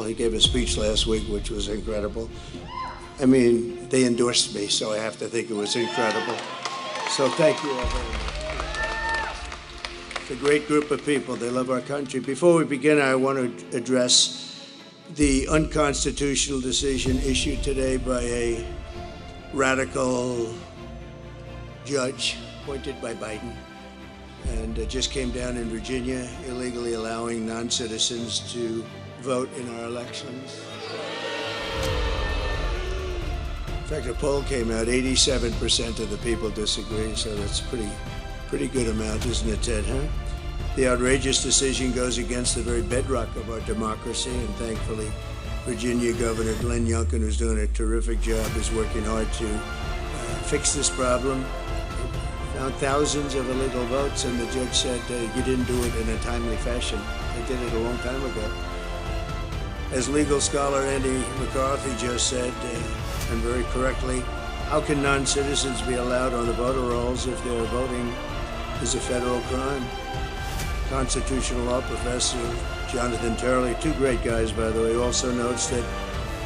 He gave a speech last week, which was incredible. I mean, they endorsed me, so I have to think it was incredible. So thank you all very much. It's a great group of people. They love our country. Before we begin, I want to address the unconstitutional decision issued today by a radical judge appointed by Biden. And it just came down in Virginia, illegally allowing non-citizens to vote in our elections. In fact, a poll came out, 87% of the people disagree, so that's a pretty good amount, isn't it, Ted, huh? The outrageous decision goes against the very bedrock of our democracy, and thankfully, Virginia Governor Glenn Youngkin, who's doing a terrific job, is working hard to fix this problem. Found thousands of illegal votes, and the judge said you didn't do it in a timely fashion. They did it a long time ago. As legal scholar Andy McCarthy just said, and very correctly, how can non-citizens be allowed on the voter rolls if their voting is a federal crime? Constitutional law professor Jonathan Turley, two great guys, by the way, also notes that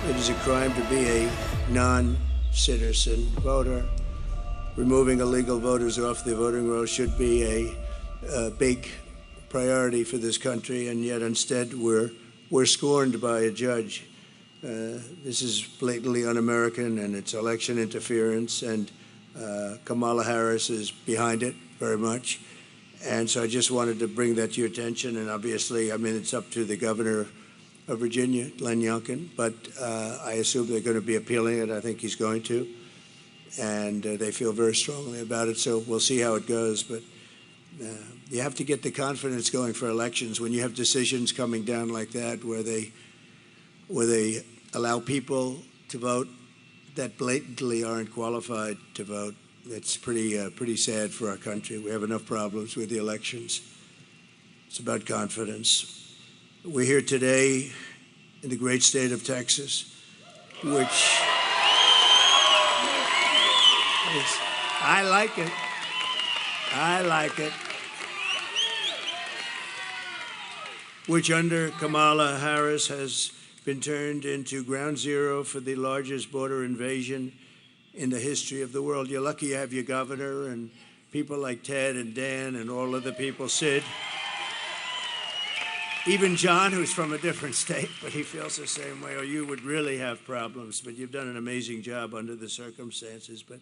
it is a crime to be a non-citizen voter. Removing illegal voters off the voting rolls should be a big priority for this country, and yet instead we're scorned by a judge. This is blatantly un-American, and it's election interference, and Kamala Harris is behind it very much. And so I just wanted to bring that to your attention, and obviously, I mean, it's up to the governor of Virginia, Glenn Youngkin, but I assume they're going to be appealing it. I think he's going to. And they feel very strongly about it, so we'll see how it goes. But you have to get the confidence going for elections when you have decisions coming down like that, where they allow people to vote that blatantly aren't qualified to vote. It's pretty sad for our country. We have enough problems with the elections. It's about confidence. We're here today in the great state of Texas, which I like it. I like it. Which under Kamala Harris has been turned into ground zero for the largest border invasion in the history of the world. You're lucky you have your governor and people like Ted and Dan and all of the people, Sid. Even John, who's from a different state, but he feels the same way, or you would really have problems. But you've done an amazing job under the circumstances. But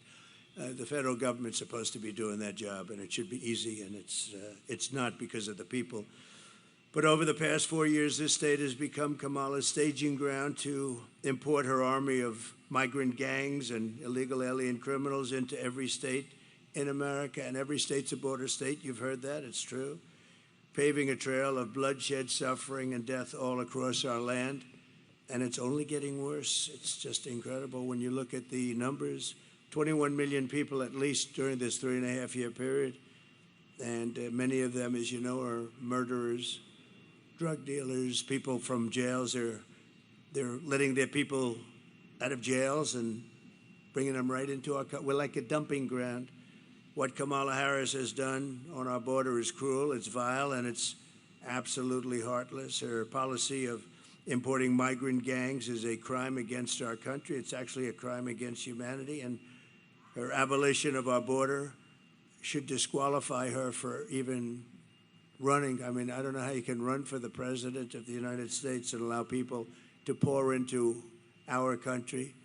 the federal government's supposed to be doing that job, and it should be easy, and it's not because of the people. But over the past 4 years, this state has become Kamala's staging ground to import her army of migrant gangs and illegal alien criminals into every state in America, and every state's a border state. You've heard that, it's true. Paving a trail of bloodshed, suffering, and death all across our land, and it's only getting worse. It's just incredible when you look at the numbers. 21 million people at least during this 3.5-year period. And many of them, as you know, are murderers, drug dealers, people from jails. They're letting their people out of jails and bringing them right into our country. We're like a dumping ground. What Kamala Harris has done on our border is cruel, it's vile, and it's absolutely heartless. Her policy of importing migrant gangs is a crime against our country. It's actually a crime against humanity, and her abolition of our border should disqualify her for even running. I mean, I don't know how you can run for the president of the United States and allow people to pour into our country.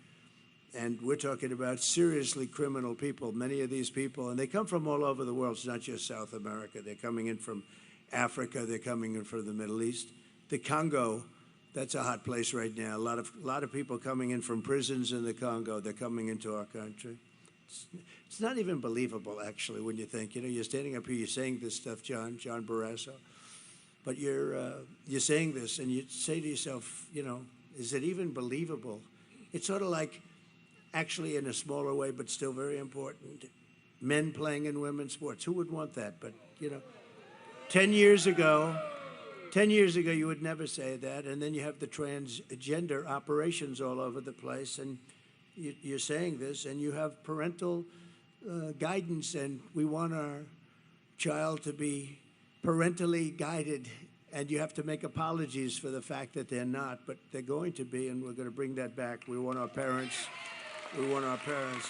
And we're talking about seriously criminal people, many of these people, and they come from all over the world. It's not just South America. They're coming in from Africa. They're coming in from the Middle East. The Congo, that's a hot place right now. A lot of people coming in from prisons in the Congo. They're coming into our country. It's not even believable, actually, when you think, you're standing up here, you're saying this stuff, John Barrasso, but you're saying this, and you say to yourself, is it even believable? It's sort of like, actually in a smaller way, but still very important, men playing in women's sports. Who would want that? But, 10 years ago, you would never say that, and then you have the transgender operations all over the place, and you're saying this, and you have parental guidance, and we want our child to be parentally guided And you have to make apologies for the fact that they're not, but they're going to be, and we're going to bring that back. We want our parents. We want our parents.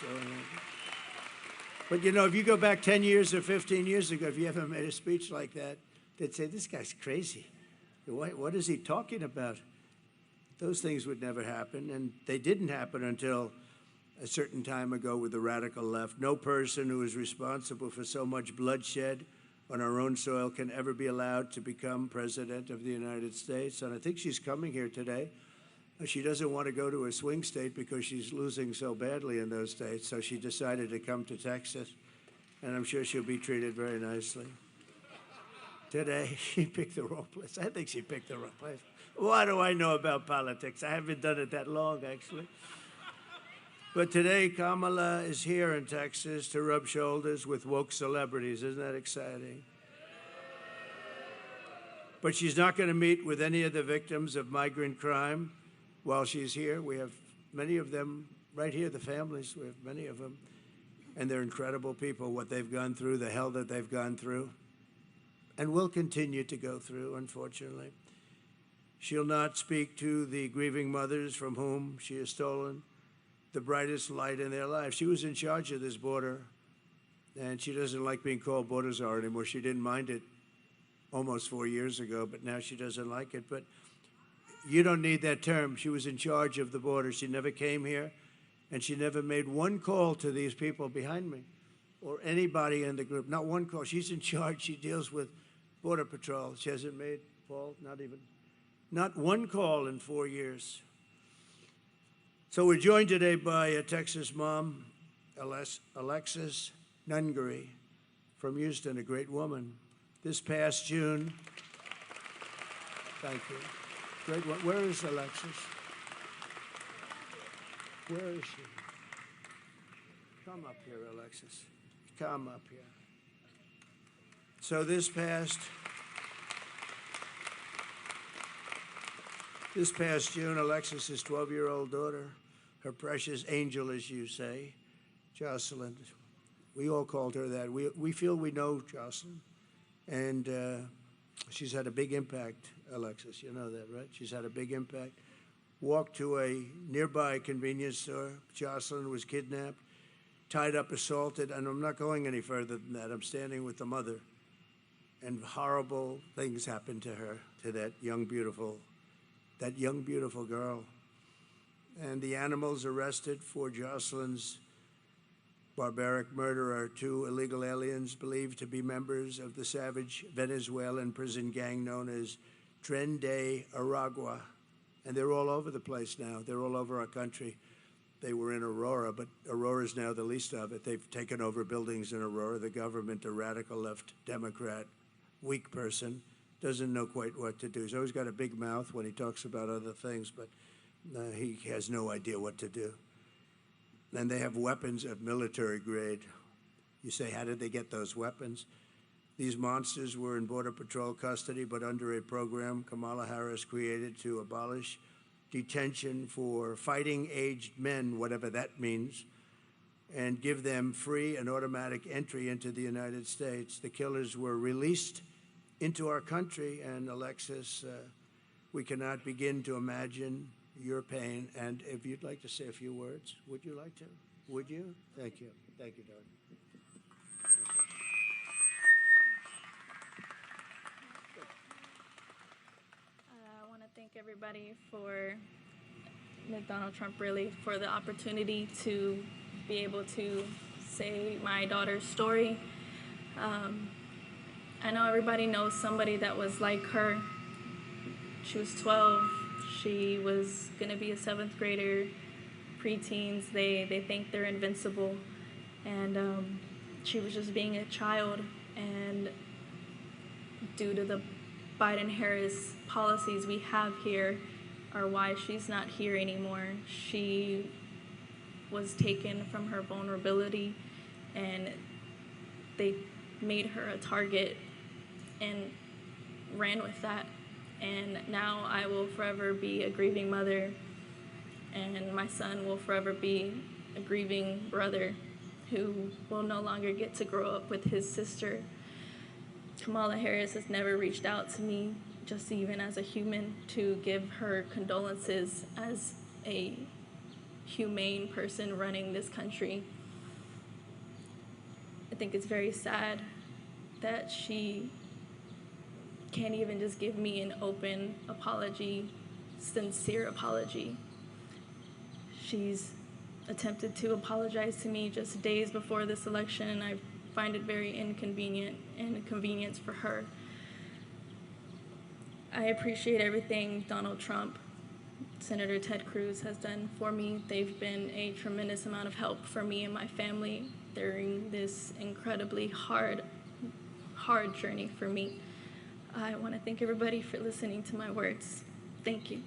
But you know, if you go back 10 years or 15 years ago, if you ever made a speech like that, they'd say, this guy's crazy. What is he talking about? Those things would never happen, and they didn't happen until a certain time ago with the radical left. No person who is responsible for so much bloodshed on our own soil can ever be allowed to become president of the United States. And I think she's coming here today. She doesn't want to go to a swing state because she's losing so badly in those states. So she decided to come to Texas, and I'm sure she'll be treated very nicely. Today, she picked the wrong place. I think she picked the wrong place. What do I know about politics? I haven't done it that long, actually. But today, Kamala is here in Texas to rub shoulders with woke celebrities. Isn't that exciting? But she's not going to meet with any of the victims of migrant crime while she's here. We have many of them right here, the families. We have many of them. And they're incredible people, what they've gone through, the hell that they've gone through, and will continue to go through, unfortunately. She'll not speak to the grieving mothers from whom she has stolen the brightest light in their life. She was in charge of this border, and she doesn't like being called border czar anymore. She didn't mind it almost 4 years ago, but now she doesn't like it. But you don't need that term. She was in charge of the border. She never came here, and she never made one call to these people behind me or anybody in the group. Not one call. She's in charge. She deals with Border Patrol. She hasn't made, Paul, not one call in 4 years. So we're joined today by a Texas mom, Alexis Nungary from Houston, a great woman. This past June, thank you. Great one. Where is Alexis? Where is she? Come up here, Alexis. Come up here. So this past June, Alexis's 12-year-old daughter, her precious angel, as you say, Jocelyn. We all called her that. We feel we know Jocelyn, and she's had a big impact, Alexis. You know that, right? She's had a big impact. Walked to a nearby convenience store. Jocelyn was kidnapped, tied up, assaulted, and I'm not going any further than that. I'm standing with the mother, and horrible things happened to her, to that young, beautiful girl. And the animals arrested for Jocelyn's barbaric murder are 2 illegal aliens believed to be members of the savage Venezuelan prison gang known as Tren de Aragua. And they're all over the place now. They're all over our country. They were in Aurora, but Aurora's now the least of it. They've taken over buildings in Aurora. The government, a radical left Democrat, weak person, doesn't know quite what to do. He's always got a big mouth when he talks about other things, but he has no idea what to do. And they have weapons of military grade. You say, how did they get those weapons? These monsters were in Border Patrol custody, but under a program Kamala Harris created to abolish detention for fighting-aged men, whatever that means, and give them free and automatic entry into the United States. The killers were released into our country, and Alexis, we cannot begin to imagine your pain. And if you'd like to say a few words, would you like to? Would you? Thank you. Thank you, darling. I want to thank everybody for Donald Trump, really, for the opportunity to be able to say my daughter's story. I know everybody knows somebody that was like her. She was 12. She was going to be a 7th grader, preteens. They think they're invincible. And she was just being a child. And due to the Biden-Harris policies we have here are why she's not here anymore. She was taken from her vulnerability, and they made her a target and ran with that. And now I will forever be a grieving mother, and my son will forever be a grieving brother who will no longer get to grow up with his sister. Kamala Harris has never reached out to me just even as a human, to give her condolences as a humane person running this country. I think it's very sad that she can't even just give me an open apology, sincere apology. She's attempted to apologize to me just days before this election, and I find it very inconvenient and a convenience for her. I appreciate everything Donald Trump, Senator Ted Cruz has done for me. They've been a tremendous amount of help for me and my family during this incredibly hard journey for me. I want to thank everybody for listening to my words. Thank you.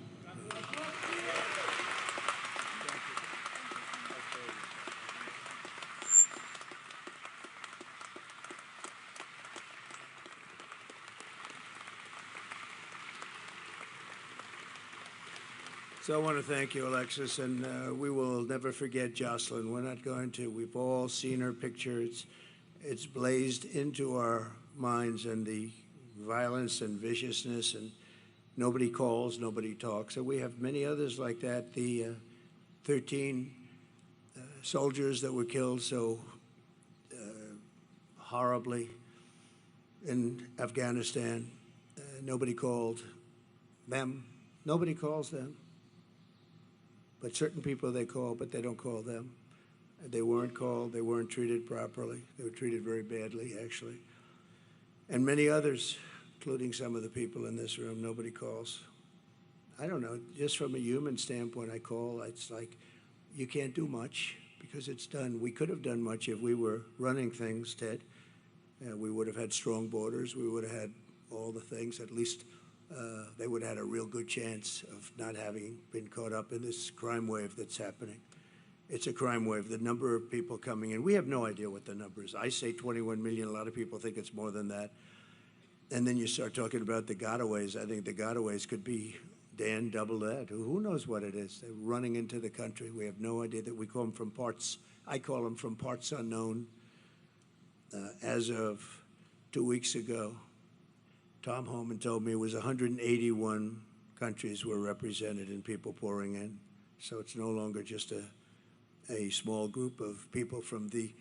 So I want to thank you, Alexis, and we will never forget Jocelyn. We're not going to. We've all seen her picture. It's blazed into our minds, and the violence and viciousness, and nobody calls, nobody talks. And we have many others like that. The 13 soldiers that were killed so horribly in Afghanistan, nobody called them. Nobody calls them. But certain people they call, but they don't call them. They weren't called. They weren't treated properly. They were treated very badly, actually. And many others, including some of the people in this room, nobody calls. I don't know, just from a human standpoint, I call. It's like you can't do much because it's done. We could have done much if we were running things, Ted. We would have had strong borders. We would have had all the things. At least they would have had a real good chance of not having been caught up in this crime wave that's happening. It's a crime wave. The number of people coming in, we have no idea what the number is. I say 21 million. A lot of people think it's more than that. And then you start talking about the gotaways. I think the gotaways could be, Dan, double that. Who knows what it is? They're running into the country. We have no idea. That we call them from parts. I call them from parts unknown. As of 2 weeks ago, Tom Homan told me it was 181 countries were represented and people pouring in. So it's no longer just a small group of people from the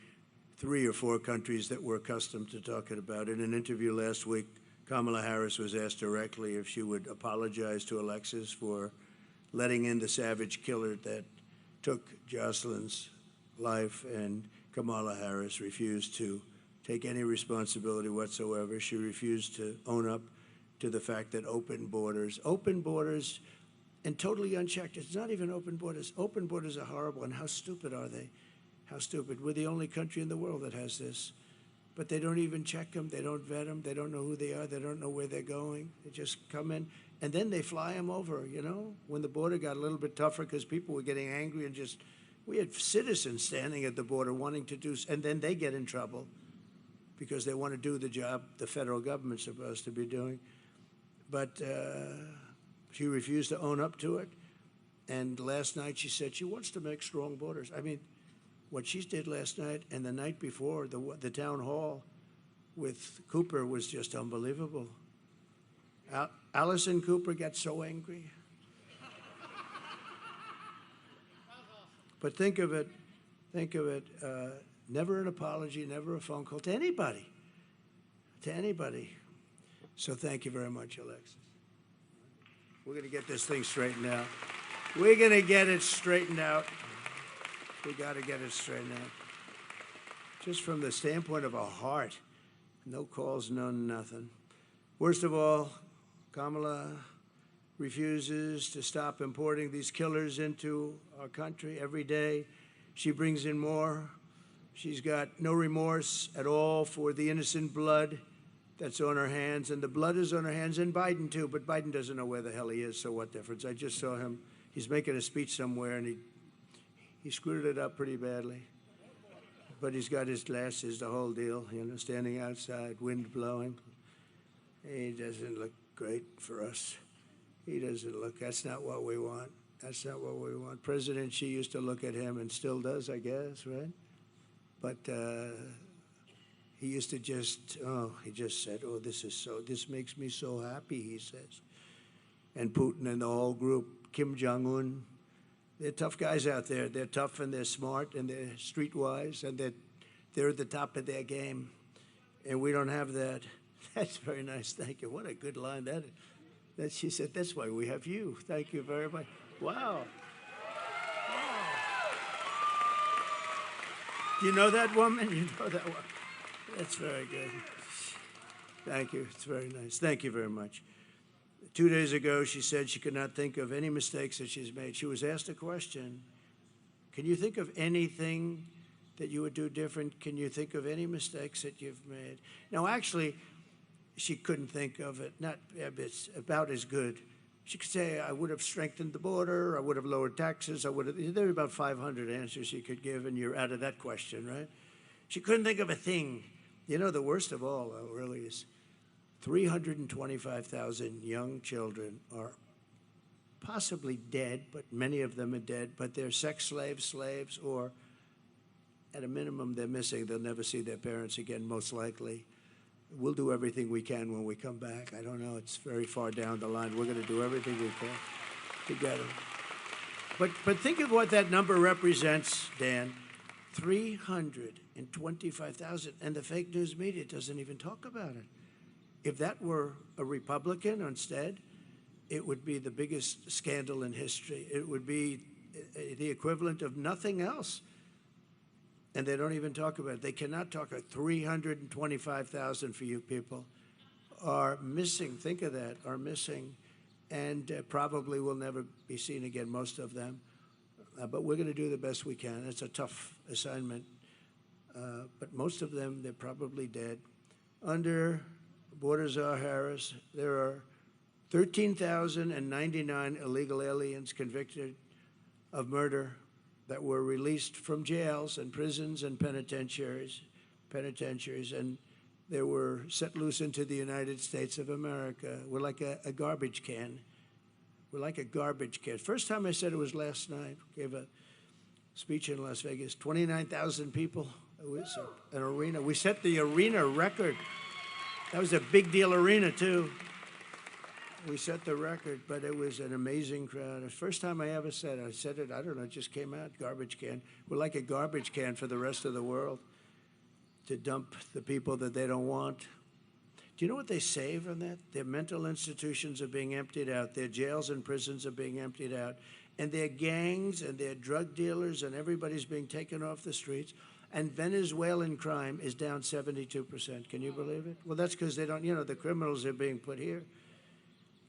3 or 4 countries that we're accustomed to talking about. In an interview last week, Kamala Harris was asked directly if she would apologize to Alexis for letting in the savage killer that took Jocelyn's life, and Kamala Harris refused to take any responsibility whatsoever. She refused to own up to the fact that open borders and totally unchecked, it's not even open borders. Open borders are horrible, and how stupid are they? How stupid. We're the only country in the world that has this. But they don't even check them. They don't vet them. They don't know who they are. They don't know where they're going. They just come in, and then they fly them over, you know? When the border got a little bit tougher because people were getting angry and just, we had citizens standing at the border wanting to do, and then they get in trouble because they want to do the job the federal government's supposed to be doing. But she refused to own up to it. And last night she said she wants to make strong borders. I mean, what she did last night and the night before, the town hall with Cooper was just unbelievable. Allison Cooper got so angry. But think of it, never an apology, never a phone call to anybody, So thank you very much, Alexis. We're going to get this thing straightened out. We're going to get it straightened out. We got to get it straightened out. Just from the standpoint of a heart, no calls, no nothing. Worst of all, Kamala refuses to stop importing these killers into our country every day. She brings in more. She's got no remorse at all for the innocent blood that's on her hands, and the blood is on her hands, and Biden too, but Biden doesn't know where the hell he is, so what difference? I just saw him. He's making a speech somewhere, and he screwed it up pretty badly. But he's got his glasses, the whole deal, you know, standing outside, wind blowing. He doesn't look great for us. He doesn't look, that's not what we want. That's not what we want. President Xi used to look at him and still does, I guess, right? But He used to just, he just said, oh, this makes me so happy, he says. And Putin and the whole group, Kim Jong-un, they're tough guys out there. They're tough and they're smart and they're streetwise and they're at the top of their game. And we don't have that. That's very nice. Thank you. What a good line that is. That she said, that's why we have you. Thank you very much. Wow. Do you know that woman? You know that woman. That's very good. Thank you. It's very nice. Thank you very much. 2 days ago, she said she could not think of any mistakes that she's made. She was asked a question. Can you think of anything that you would do different? Can you think of any mistakes that you've made? Now, actually, she couldn't think of it. Not, it's about as good. She could say, I would have strengthened the border, I would have lowered taxes, I would have, there are about 500 answers she could give, and you're out of that question, right? She couldn't think of a thing. You know, the worst of all, really, is 325,000 young children are possibly dead, but many of them are dead, but they're sex slaves, or at a minimum, they're missing. They'll never see their parents again, most likely. We'll do everything we can when we come back. I don't know, it's very far down the line. We're going to do everything we can to get them. But think of what that number represents, Dan. 325,000, and the fake news media doesn't even talk about it. If that were a Republican instead, it would be the biggest scandal in history. It would be the equivalent of nothing else. And they don't even talk about it. They cannot talk about 325,000 for you people are missing. Think of that, are missing, and probably will never be seen again, most of them. But we're going to do the best we can. It's a tough assignment. But most of them, they're probably dead. Under Border Czar Harris, there are 13,099 illegal aliens convicted of murder that were released from jails and prisons and penitentiaries, and they were set loose into the United States of America. We're like a garbage can. We're like a garbage can. First time I said it was last night. Gave a speech in Las Vegas. 29,000 people. It was an arena. We set the arena record. That was a big deal arena, too. We set the record, but it was an amazing crowd. The first time I ever said it, I don't know, it just came out, garbage can. We're like a garbage can for the rest of the world to dump the people that they don't want. Do you know what they save on that? Their mental institutions are being emptied out. Their jails and prisons are being emptied out. And their gangs and their drug dealers and everybody's being taken off the streets. And Venezuelan crime is down 72%. Can you believe it? Well, that's because they don't, you know, the criminals are being put here.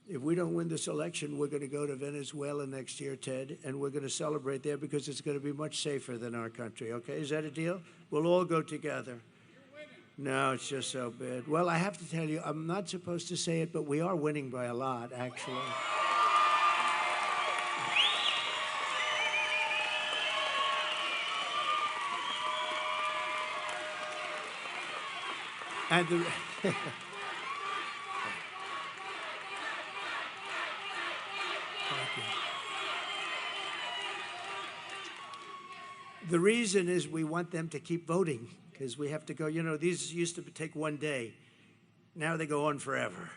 If we don't win this election, we're going to go to Venezuela next year, Ted, and we're going to celebrate there because it's going to be much safer than our country, okay? Is that a deal? We'll all go together. No, it's just so bad. Well, I have to tell you, I'm not supposed to say it, but we are winning by a lot, actually. And the... The reason is we want them to keep voting because we have to go, you know, these used to take one day. Now they go on forever.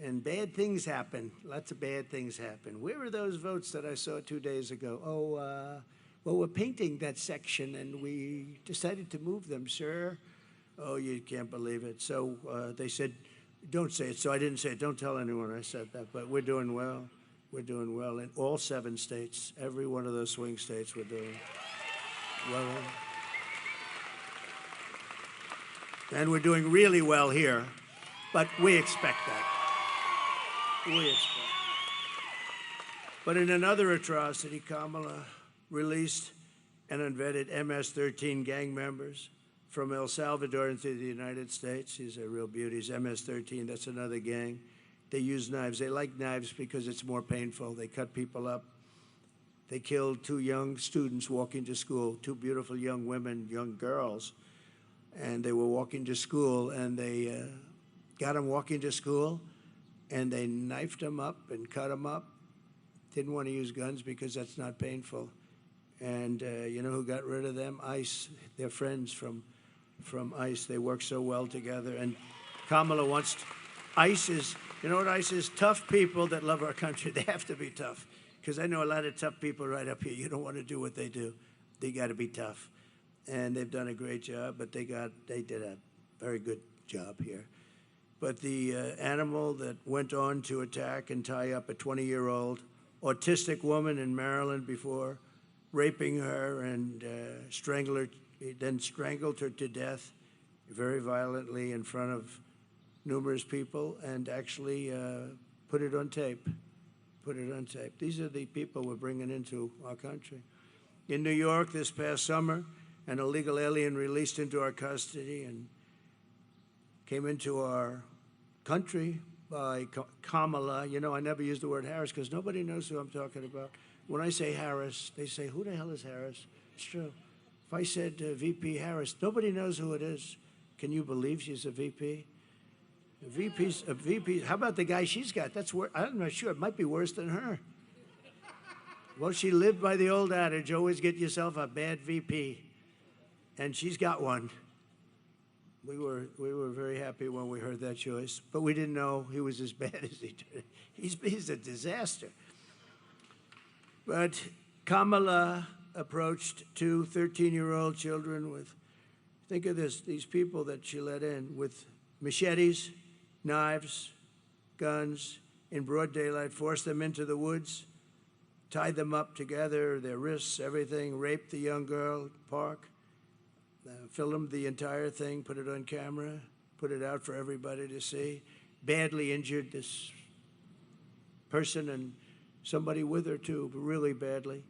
And bad things happen. Lots of bad things happen. Where are those votes that I saw 2 days ago? Oh, well, we're painting that section and we decided to move them, sir. Oh, you can't believe it. So they said, don't say it. So I didn't say it. Don't tell anyone I said that. But we're doing well. We're doing well in all 7 states. Every one of those swing states we're doing well. And we're doing really well here. But we expect that. We expect. But in another atrocity, Kamala released and unvetted MS-13 gang members from El Salvador into the United States. He's a real beauty. He's MS-13. That's another gang. They use knives. They like knives because it's more painful. They cut people up. They killed 2 young students walking to school, 2 beautiful young women, young girls. And they were walking to school, and they got them walking to school, and they knifed them up and cut them up. Didn't want to use guns because that's not painful. And you know who got rid of them? ICE, their friends from from ICE. They work so well together. And Kamala wants, ICE is, you know what ICE is? Tough people that love our country. They have to be tough. Because I know a lot of tough people right up here. You don't want to do what they do. They got to be tough. And they've done a great job, but they did a very good job here. But the animal that went on to attack and tie up a 20-year-old autistic woman in Maryland before, raping her and then strangled her to death very violently in front of numerous people, and actually put it on tape. Put it on tape. These are the people we're bringing into our country. In New York this past summer, an illegal alien released into our custody and came into our country by Kamala. You know, I never use the word Harris because nobody knows who I'm talking about. When I say Harris, they say, who the hell is Harris? It's true. If I said VP Harris, nobody knows who it is. Can you believe she's a VP? A VP. How about the guy she's got? That's where I'm not sure. It might be worse than her. Well, she lived by the old adage, always get yourself a bad VP. And she's got one. We were very happy when we heard that choice, but we didn't know he was as bad as he did. He's a disaster. But Kamala approached two 13-year-old children with, think of this, these people that she let in with machetes, knives, guns, in broad daylight, forced them into the woods, tied them up together, their wrists, everything, raped the young girl, park, filmed the entire thing, put it on camera, put it out for everybody to see, badly injured this person and somebody with her too, really badly.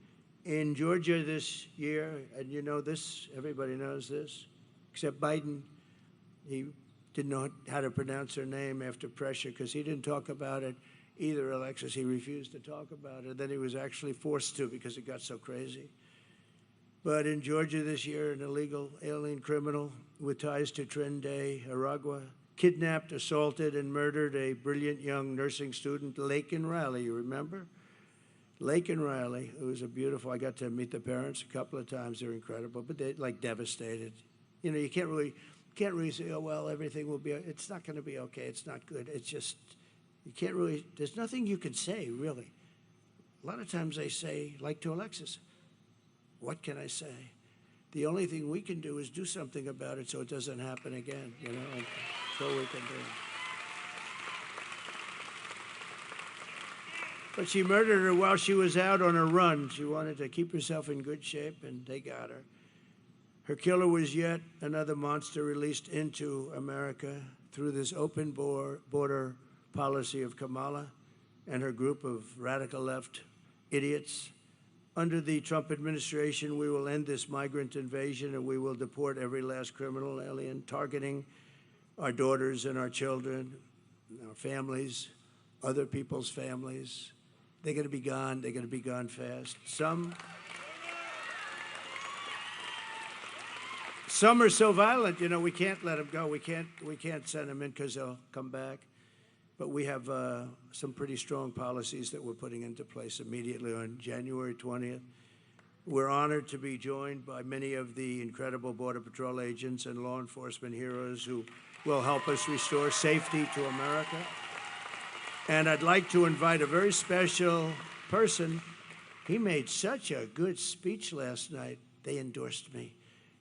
In Georgia this year, and you know this, everybody knows this, except Biden, he didn't know how to pronounce her name after pressure because he didn't talk about it either, Alexis. He refused to talk about it. Then he was actually forced to because it got so crazy. But in Georgia this year, an illegal alien criminal with ties to Trinidad, Aragua, kidnapped, assaulted, and murdered a brilliant young nursing student, Laken Riley, you remember? Laken Riley, who was a beautiful, I got to meet the parents a couple of times, they're incredible, but they're like devastated. You know, you can't really say, oh, well, everything will be, it's not going to be okay, it's not good. It's just, you can't really, there's nothing you can say, really. A lot of times they say, like to Alexis, what can I say? The only thing we can do is do something about it so it doesn't happen again, you know, and that's all we can do. But she murdered her while she was out on a run. She wanted to keep herself in good shape, and they got her. Her killer was yet another monster released into America through this open border policy of Kamala and her group of radical left idiots. Under the Trump administration, we will end this migrant invasion and we will deport every last criminal alien, targeting our daughters and our children, our families, other people's families. They're going to be gone. They're going to be gone fast. Some are so violent, you know, we can't let them go. We can't send them in because they'll come back. But we have some pretty strong policies that we're putting into place immediately on January 20th. We're honored to be joined by many of the incredible Border Patrol agents and law enforcement heroes who will help us restore safety to America. And I'd like to invite a very special person. He made such a good speech last night. They endorsed me.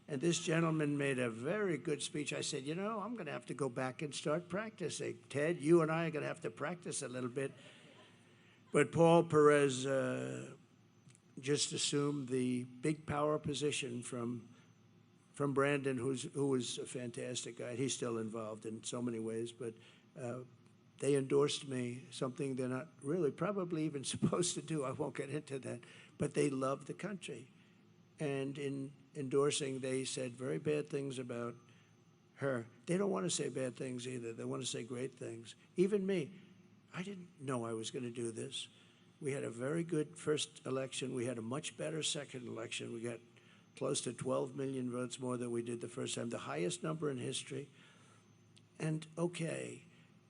And this gentleman made a very good speech. I said, you know, I'm going to have to go back and start practicing. Ted, you and I are going to have to practice a little bit. But Paul Perez just assumed the big power position from Brandon, who was a fantastic guy. He's still involved in so many ways, but they endorsed me, something they're not really probably even supposed to do. I won't get into that. But they love the country. And in endorsing, they said very bad things about her. They don't want to say bad things either. They want to say great things. Even me, I didn't know I was going to do this. We had a very good first election. We had a much better second election. We got close to 12 million votes more than we did the first time, the highest number in history. And okay.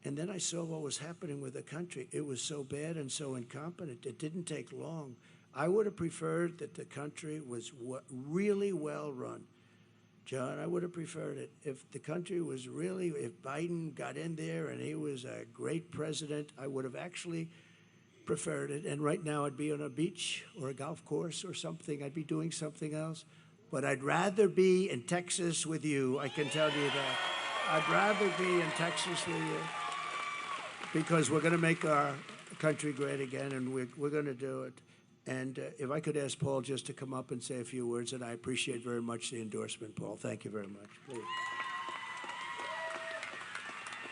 And then I saw what was happening with the country. It was so bad and so incompetent. It didn't take long. I would have preferred that the country was really well run. John, I would have preferred it. If the country was really, if Biden got in there and he was a great president, I would have actually preferred it. And right now I'd be on a beach or a golf course or something. I'd be doing something else. But I'd rather be in Texas with you, I can tell you that. I'd rather be in Texas with you because we're going to make our country great again, and we're going to do it. And if I could ask Paul just to come up and say a few words, and I appreciate very much the endorsement, Paul. Thank you very much. Please.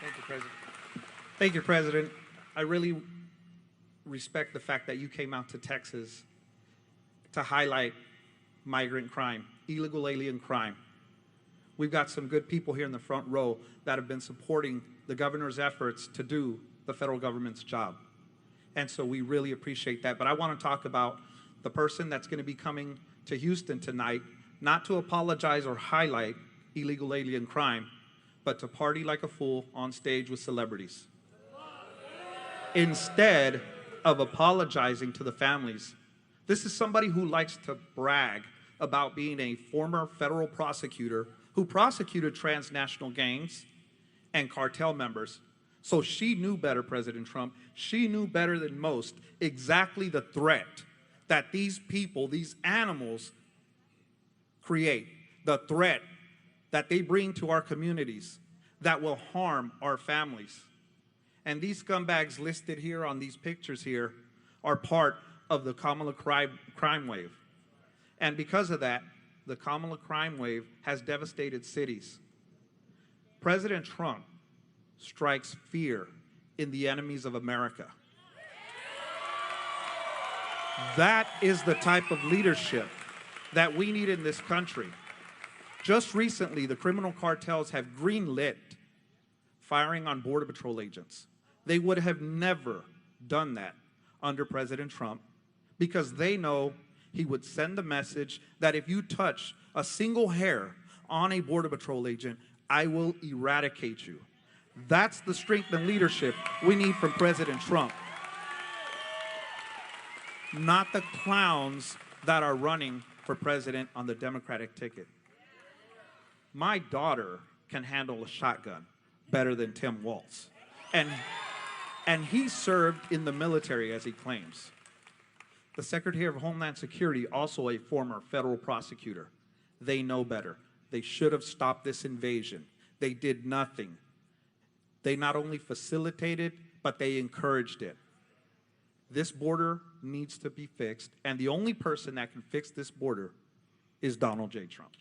Thank you, President. Thank you, President. I really respect the fact that you came out to Texas to highlight migrant crime, illegal alien crime. We've got some good people here in the front row that have been supporting the governor's efforts to do the federal government's job. And so we really appreciate that. But I want to talk about the person that's going to be coming to Houston tonight, not to apologize or highlight illegal alien crime, but to party like a fool on stage with celebrities. Instead of apologizing to the families, this is somebody who likes to brag about being a former federal prosecutor who prosecuted transnational gangs and cartel members. So she knew better, President Trump. She knew better than most exactly the threat that these people, these animals, create, the threat that they bring to our communities that will harm our families. And these scumbags listed here on these pictures here are part of the Kamala crime wave. And because of that, the Kamala crime wave has devastated cities. President Trump strikes fear in the enemies of America. That is the type of leadership that we need in this country. Just recently, the criminal cartels have greenlit firing on Border Patrol agents. They would have never done that under President Trump because they know he would send the message that if you touch a single hair on a Border Patrol agent, I will eradicate you. That's the strength and leadership we need from President Trump. Not the clowns that are running for president on the Democratic ticket. My daughter can handle a shotgun better than Tim Walz. And he served in the military, as he claims. The Secretary of Homeland Security, also a former federal prosecutor. They know better. They should have stopped this invasion. They did nothing. They not only facilitated, but they encouraged it. This border needs to be fixed, and the only person that can fix this border is Donald J. Trump.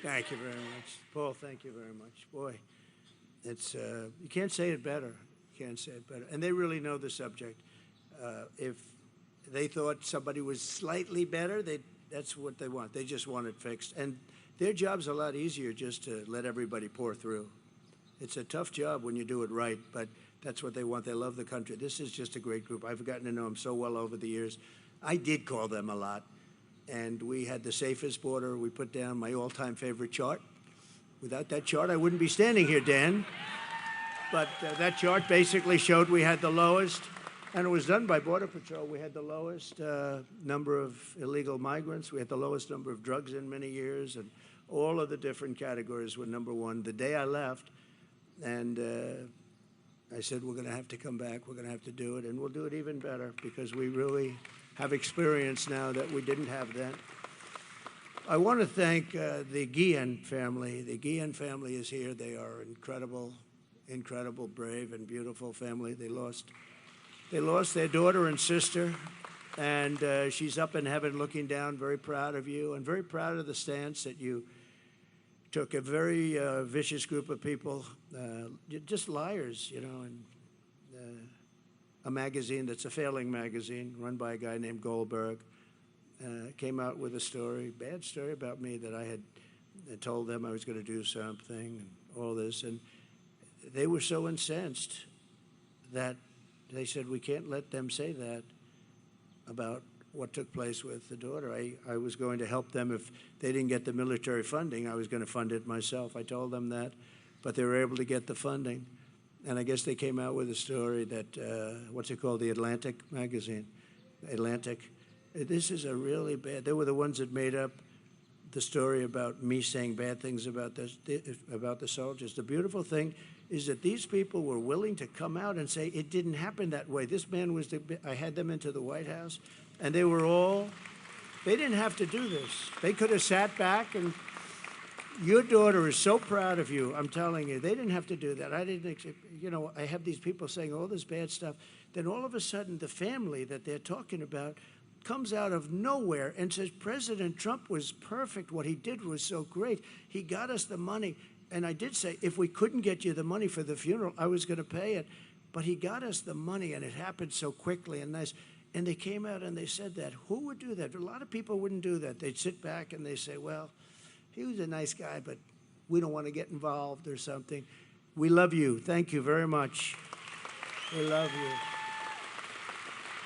Thank you very much. Paul, thank you very much. Boy, it's, you can't say it better. You can't say it better. And they really know the subject. If they thought somebody was slightly better, that's what they want. They just want it fixed. And their job's a lot easier just to let everybody pour through. It's a tough job when you do it right, but that's what they want. They love the country. This is just a great group. I've gotten to know them so well over the years. I did call them a lot. And we had the safest border. We put down my all-time favorite chart. Without that chart, I wouldn't be standing here, Dan. But that chart basically showed we had the lowest, and it was done by Border Patrol. We had the lowest number of illegal migrants. We had the lowest number of drugs in many years, and all of the different categories were number one. The day I left, and I said, we're going to have to come back. We're going to have to do it, and we'll do it even better because we really have experience now that we didn't have then. I want to thank the Guillen family. The Guillen family is here. They are incredible, incredible, brave, and beautiful family. They lost their daughter and sister, and she's up in heaven looking down, very proud of you, and very proud of the stance that you took. A very vicious group of people, just liars, you know, and a magazine that's a failing magazine run by a guy named Goldberg came out with a story, bad story about me, that I had told them I was going to do something and all this. And they were so incensed that they said, we can't let them say that about what took place with the daughter. I was going to help them. If they didn't get the military funding, I was going to fund it myself. I told them that, but they were able to get the funding. And I guess they came out with a story that, what's it called, the Atlantic magazine, Atlantic. This is a really bad, they were the ones that made up the story about me saying bad things about the soldiers. The beautiful thing is that these people were willing to come out and say it didn't happen that way. This man was, I had them into the White House, and they were all, they didn't have to do this. They could have sat back and, your daughter is so proud of you, I'm telling you. They didn't have to do that. I didn't, you know, I have these people saying all this bad stuff. Then all of a sudden, the family that they're talking about comes out of nowhere and says, President Trump was perfect. What he did was so great. He got us the money. And I did say, if we couldn't get you the money for the funeral, I was going to pay it. But he got us the money, and it happened so quickly and nice. And they came out and they said that. Who would do that? A lot of people wouldn't do that. They'd sit back and they say, well, he was a nice guy, but we don't want to get involved or something. We love you. Thank you very much. We love you.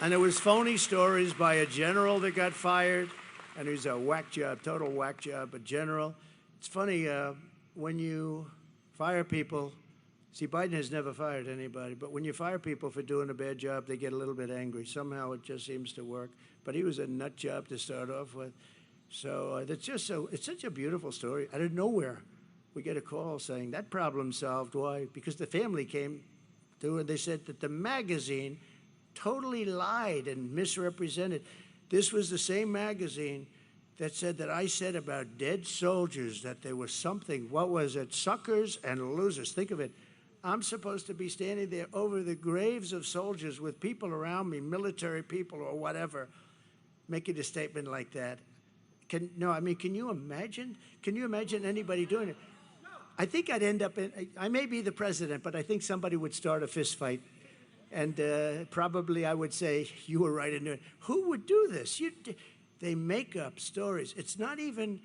And there was phony stories by a general that got fired, and it was a whack job, total whack job, a general. It's funny, when you fire people, see, Biden has never fired anybody, but when you fire people for doing a bad job, they get a little bit angry. Somehow it just seems to work. But he was a nut job to start off with. So that's just so, it's such a beautiful story. Out of nowhere, we get a call saying that problem solved. Why? Because the family came to and they said that the magazine totally lied and misrepresented. This was the same magazine that said that I said about dead soldiers that there was something, what was it, suckers and losers. Think of it. I'm supposed to be standing there over the graves of soldiers with people around me, military people or whatever, making a statement like that. Can you imagine? Can you imagine anybody doing it? I think I'd end up in, I may be the president, but I think somebody would start a fist fight. And probably I would say, you were right in doing it. Who would do this? They make up stories. It's not even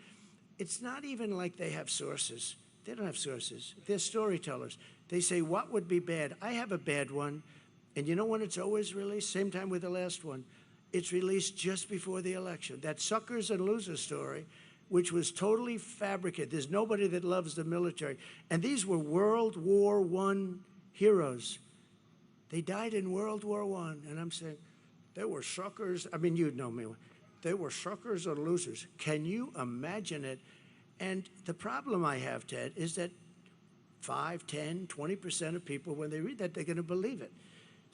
like they have sources. They don't have sources. They're storytellers. They say, what would be bad? I have a bad one. And you know when it's always released? Same time with the last one. It's released just before the election. That suckers and losers story, which was totally fabricated. There's nobody that loves the military. And these were World War I heroes. They died in World War I. And I'm saying, they were suckers. I mean, you'd know me. They were suckers and losers. Can you imagine it? And the problem I have, Ted, is that 5, 10, 20% of people, when they read that, they're going to believe it.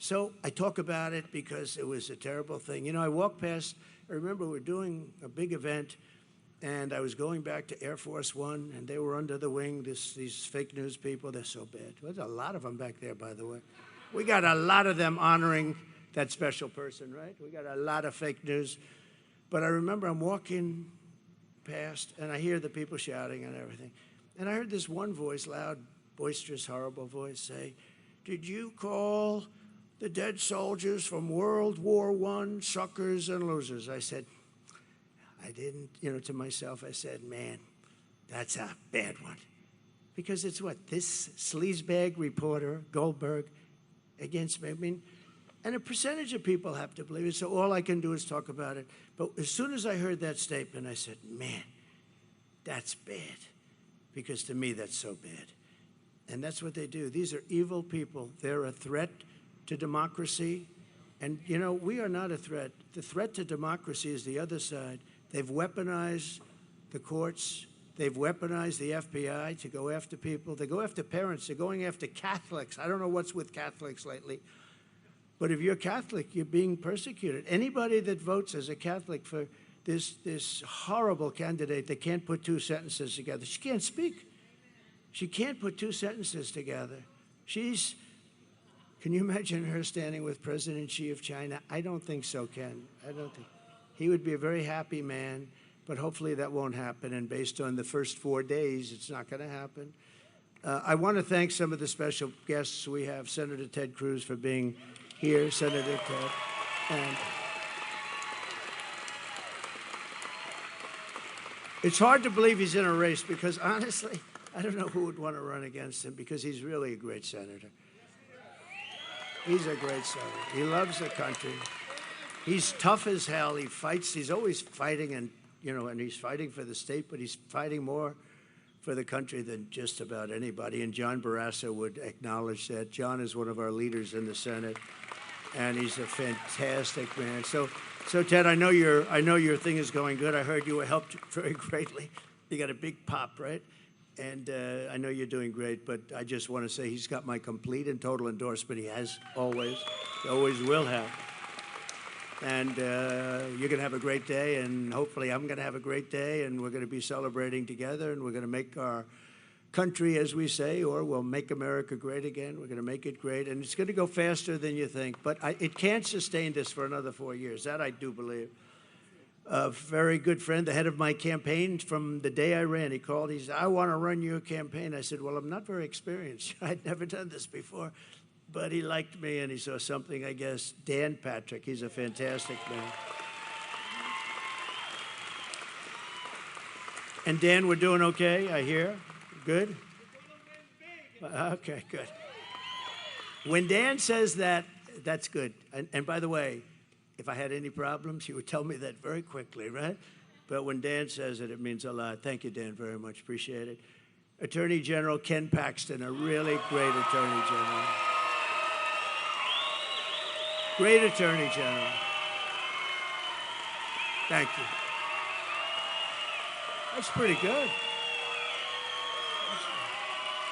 So I talk about it because it was a terrible thing. You know, I walked past, I remember we were doing a big event, and I was going back to Air Force One, and they were under the wing, these fake news people. They're so bad. There's a lot of them back there, by the way. We got a lot of them honoring that special person, right? We got a lot of fake news. But I remember I'm walking past, and I hear the people shouting and everything. And I heard this one voice, loud, boisterous, horrible voice, say, did you call the dead soldiers from World War I suckers and losers? I said, I didn't, to myself, I said, man, that's a bad one. Because it's what, this sleazebag reporter, Goldberg, against me. I mean, and a percentage of people have to believe it, so all I can do is talk about it. But as soon as I heard that statement, I said, man, that's bad. Because to me, that's so bad. And that's what they do. These are evil people. They're a threat to democracy. And, we are not a threat. The threat to democracy is the other side. They've weaponized the courts. They've weaponized the FBI to go after people. They go after parents. They're going after Catholics. I don't know what's with Catholics lately. But if you're Catholic, you're being persecuted. Anybody that votes as a Catholic for this horrible candidate that can't put two sentences together, she can't speak. She can't put two sentences together. Can you imagine her standing with President Xi of China? I don't think so, Ken. I don't think. He would be a very happy man, but hopefully that won't happen. And based on the first 4 days, it's not going to happen. I want to thank some of the special guests we have. Senator Ted Cruz for being here, Senator Ted. And it's hard to believe he's in a race because, honestly, I don't know who would want to run against him because he's really a great senator. He's a great senator. He loves the country. He's tough as hell. He fights. He's always fighting, and and he's fighting for the state, but he's fighting more for the country than just about anybody. And John Barrasso would acknowledge that. John is one of our leaders in the Senate, and he's a fantastic man. So Ted, I know your thing is going good. I heard you were helped very greatly. You got a big pop, right? And I know you're doing great, but I just want to say he's got my complete and total endorsement. He has always will have. And you're going to have a great day, and hopefully I'm going to have a great day, and we're going to be celebrating together, and we're going to make our country, as we say, or we'll make America great again. We're going to make it great, and it's going to go faster than you think. But it can't sustain this for another 4 years. That I do believe. A very good friend, the head of my campaign from the day I ran, he called. He said, "I want to run your campaign." I said, "Well, I'm not very experienced. I'd never done this before." But he liked me, and he saw something, I guess. Dan Patrick, he's a fantastic man. And Dan, we're doing okay, I hear. Good? Okay, good. When Dan says that, that's good. And by the way, if I had any problems, he would tell me that very quickly, right? But when Dan says it, it means a lot. Thank you, Dan, very much. Appreciate it. Attorney General Ken Paxton, a really great Attorney General. Great Attorney General. Thank you. That's pretty good.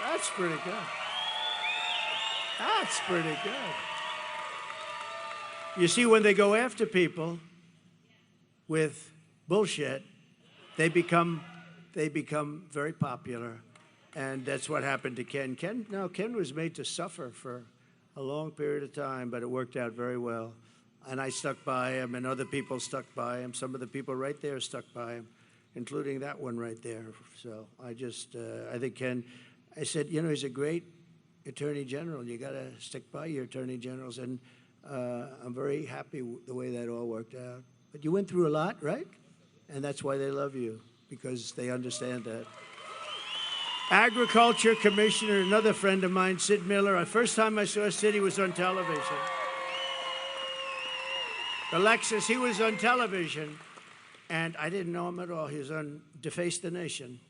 That's pretty good. That's pretty good. You see, when they go after people with bullshit, they become very popular. And that's what happened to Ken. Ken was made to suffer for a long period of time, but it worked out very well. And I stuck by him, and other people stuck by him. Some of the people right there stuck by him, including that one right there. So I think Ken, I said, he's a great Attorney General. You got to stick by your Attorney Generals. And I'm very happy the way that all worked out. But you went through a lot, right? And that's why they love you, because they understand that. Agriculture Commissioner, another friend of mine, Sid Miller. The first time I saw Sid, he was on television. Alexis, he was on television, and I didn't know him at all. He was on Deface the Nation.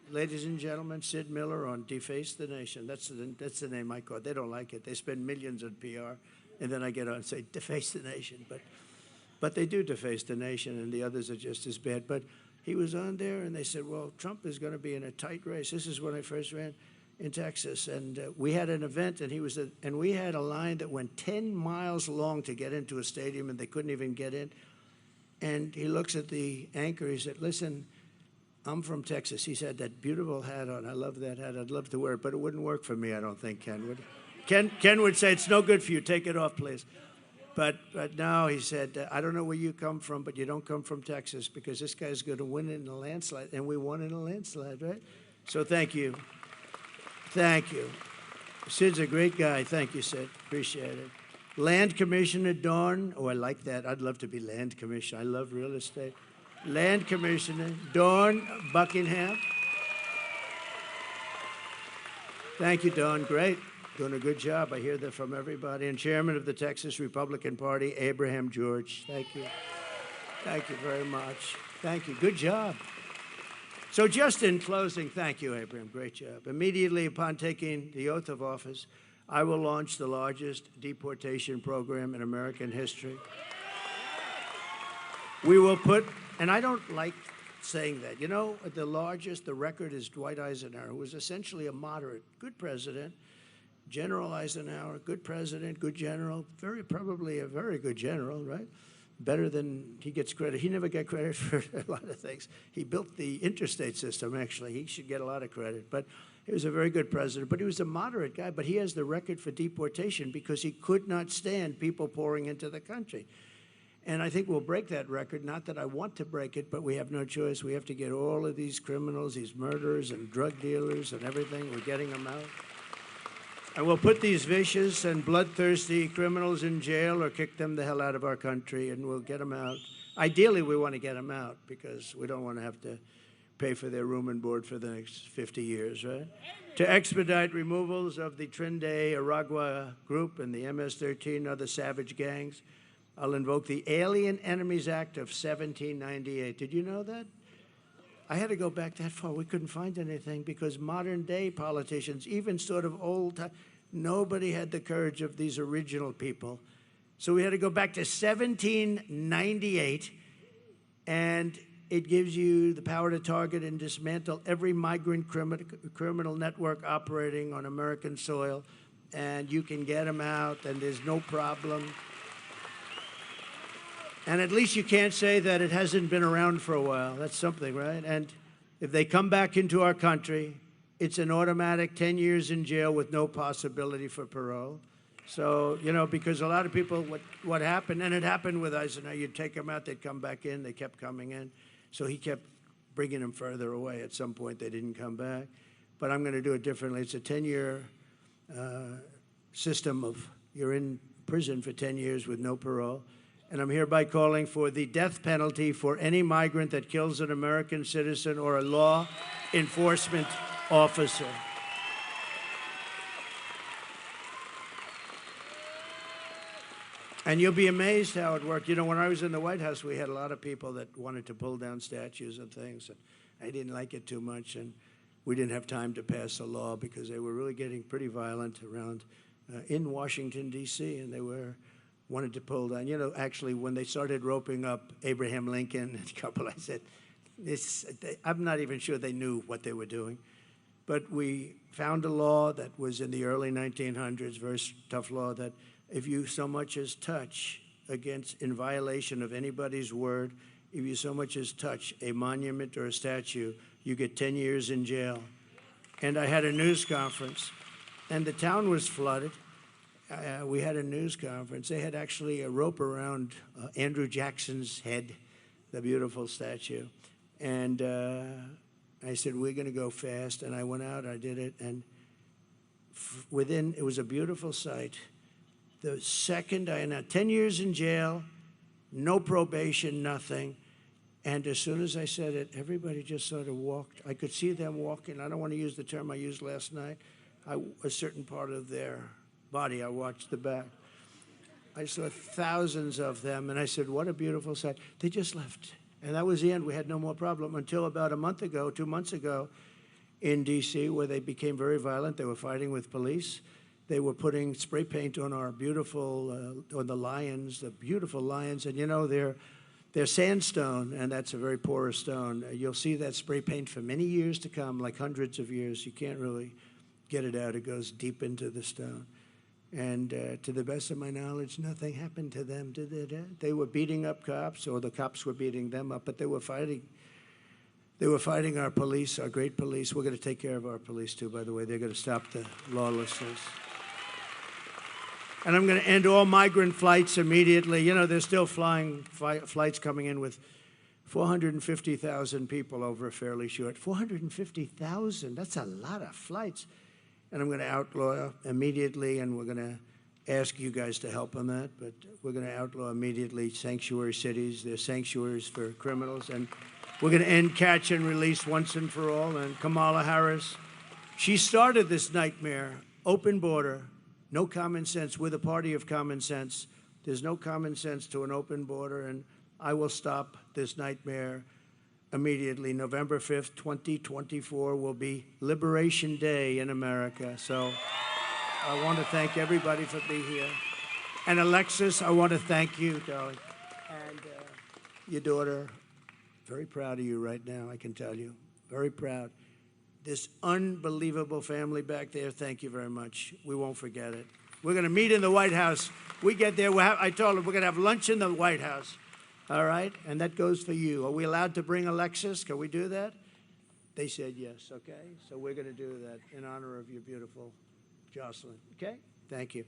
Ladies and gentlemen, Sid Miller on Deface the Nation. That's the name I call it. They don't like it. They spend millions on PR, and then I get on and say, Deface the Nation. But they do deface the nation, and the others are just as bad. But he was on there, and they said, well, Trump is going to be in a tight race. This is when I first ran in Texas, and we had an event, and we had a line that went 10 miles long to get into a stadium, and they couldn't even get in. And he looks at the anchor. He said, listen, I'm from Texas. He's had that beautiful hat on. I love that hat. I'd love to wear it, but it wouldn't work for me, I don't think, Ken would. Ken would say, it's no good for you. Take it off, please. But now he said, I don't know where you come from, but you don't come from Texas, because this guy's going to win in a landslide. And we won in a landslide, right? So thank you. Thank you. Sid's a great guy. Thank you, Sid. Appreciate it. Land Commissioner Dawn. Oh, I like that. I'd love to be Land Commissioner. I love real estate. Land Commissioner Dawn Buckingham. Thank you, Dawn. Great. Doing a good job. I hear that from everybody. And Chairman of the Texas Republican Party, Abraham George. Thank you. Thank you very much. Thank you. Good job. So just in closing, thank you, Abraham. Great job. Immediately upon taking the oath of office, I will launch the largest deportation program in American history. We will put, and I don't like saying that, the record is Dwight Eisenhower, who was essentially a moderate, good president. General Eisenhower, good president, good general, probably a very good general, right? Better than he gets credit. He never got credit for a lot of things. He built the interstate system, actually. He should get a lot of credit. But he was a very good president. But he was a moderate guy. But he has the record for deportation because he could not stand people pouring into the country. And I think we'll break that record. Not that I want to break it, but we have no choice. We have to get all of these criminals, these murderers and drug dealers and everything. We're getting them out. And we'll put these vicious and bloodthirsty criminals in jail or kick them the hell out of our country, and we'll get them out. Ideally, we want to get them out because we don't want to have to pay for their room and board for the next 50 years, right? To expedite removals of the Trinidad Aragua group and the MS-13 other savage gangs, I'll invoke the Alien Enemies Act of 1798. Did you know that? I had to go back that far. We couldn't find anything because modern day politicians, even sort of old time, nobody had the courage of these original people. So we had to go back to 1798, and it gives you the power to target and dismantle every migrant criminal network operating on American soil, and you can get them out, and there's no problem. And at least you can't say that it hasn't been around for a while. That's something, right? And if they come back into our country, it's an automatic 10 years in jail with no possibility for parole. So, you know, because a lot of people, what happened, and it happened with Eisenhower, you'd take them out, they'd come back in, they kept coming in. So he kept bringing them further away. At some point, they didn't come back. But I'm going to do it differently. It's a 10-year system of you're in prison for 10 years with no parole. And I'm hereby calling for the death penalty for any migrant that kills an American citizen or a law enforcement officer. And you'll be amazed how it worked. You know, when I was in the White House, we had a lot of people that wanted to pull down statues and things, and I didn't like it too much, and we didn't have time to pass a law because they were really getting pretty violent around in Washington, D.C., and they wanted to pull down. You know, actually, when they started roping up Abraham Lincoln and a couple, I said, I'm not even sure they knew what they were doing. But we found a law that was in the early 1900s, very tough law, that if you so much as touch in violation of anybody's word, if you so much as touch a monument or a statue, you get 10 years in jail. And I had a news conference, and the town was flooded. We had a news conference. They had actually a rope around Andrew Jackson's head, the beautiful statue. And I said, we're going to go fast. And I went out, I did it. And it was a beautiful sight. The second I announced 10 years in jail, no probation, nothing. And as soon as I said it, everybody just sort of walked. I could see them walking. I don't want to use the term I used last night. A certain part of their body, I watched the back. I saw thousands of them, and I said, what a beautiful sight. They just left. And that was the end. We had no more problem until about 2 months ago in D.C., where they became very violent. They were fighting with police. They were putting spray paint on our beautiful, on the lions, the beautiful lions. And, you know, they're sandstone, and that's a very porous stone. You'll see that spray paint for many years to come, like hundreds of years. You can't really get it out. It goes deep into the stone. And to the best of my knowledge, nothing happened to them, did they? They were beating up cops, or the cops were beating them up, but they were fighting. They were fighting our police, our great police. We're going to take care of our police, too, by the way. They're going to stop the lawlessness. And I'm going to end all migrant flights immediately. You know, they're still flying flights coming in with 450,000 people over a fairly short. 450,000, that's a lot of flights. And I'm going to outlaw immediately, and we're going to ask you guys to help on that, but we're going to outlaw immediately sanctuary cities. They're sanctuaries for criminals, and we're going to end catch and release once and for all. And Kamala Harris, she started this nightmare, open border, no common sense. We're the party of common sense. There's no common sense to an open border, and I will stop this nightmare immediately. November 5th, 2024 will be Liberation Day in America. So I want to thank everybody for being here. And Alexis, I want to thank you, darling. And your daughter, very proud of you right now, I can tell you. Very proud. This unbelievable family back there, thank you very much. We won't forget it. We're going to meet in the White House. We get there, I told them we're going to have lunch in the White House. All right? And that goes for you. Are we allowed to bring Alexis? Can we do that? They said yes, okay? So we're going to do that in honor of your beautiful Jocelyn, okay? Thank you.